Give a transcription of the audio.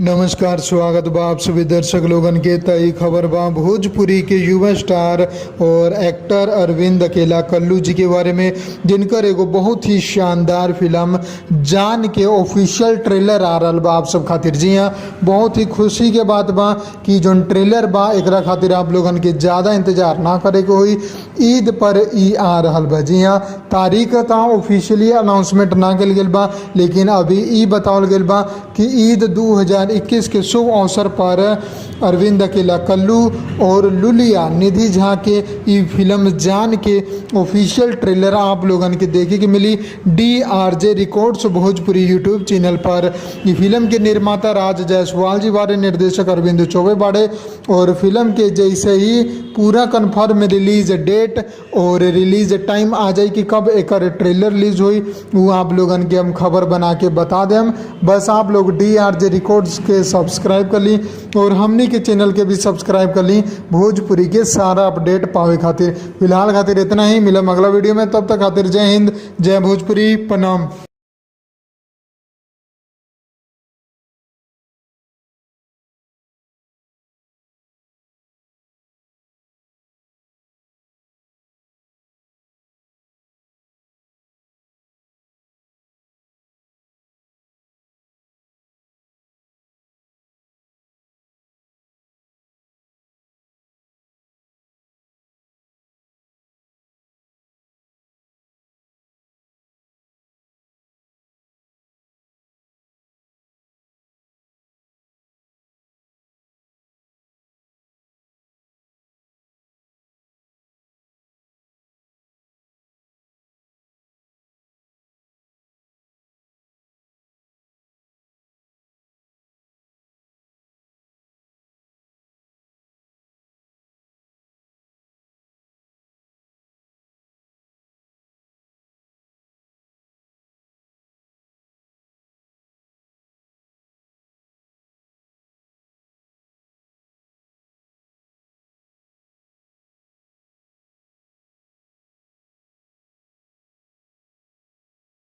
नमस्कार, स्वागत बा आप सभी दर्शक लोगन के। तई खबर बा भोजपुरी के युवा स्टार और एक्टर अरविंद अकेला कल्लू जी के बारे में, जिनकर एगो बहुत ही शानदार फिल्म जान के ऑफिशियल ट्रेलर आ रहा बा आप सब खातिर। जी हाँ, बहुत ही खुशी के बात बा कि जो ट्रेलर बा एकरा खातिर आप लोगन के ज़्यादा इंतजार ना करे के होई। ईद पर ई आ रहा बा। जी हाँ, तारीख का ऑफिशियली अनाउंसमेंट ना कल गया बा, लेकिन अभी ई बतावल गया बा कि ईद 2021 के शुभ अवसर पर अरविंद अकेला कल्लू और लुलिया निधि झा के ई फिल्म जान के ऑफिशियल ट्रेलर आप लोगन के देखे के मिली DRJ records Bhojpuri YouTube channel पर। ई फिल्म के निर्माता राज जायसवाल जी बारे, निर्देशक अरविंद चौबे बारे, और फिल्म के जैसे ही पूरा कन्फर्म रिलीज डेट और रिलीज टाइम आ जाए कि कब एक ट्रेलर रिलीज हुई, वो आप लोगन के हम खबर बना के बता दें। बस आप लोग DRJ रिकॉर्ड्स के सब्सक्राइब कर ली और हमनी के चैनल के भी सब्सक्राइब कर ली भोजपुरी के सारा अपडेट पावे खातिर। फिलहाल खातिर इतना ही, मिलम अगला वीडियो में, तब तक खातिर जय हिंद, जय भोजपुरी, प्रणाम।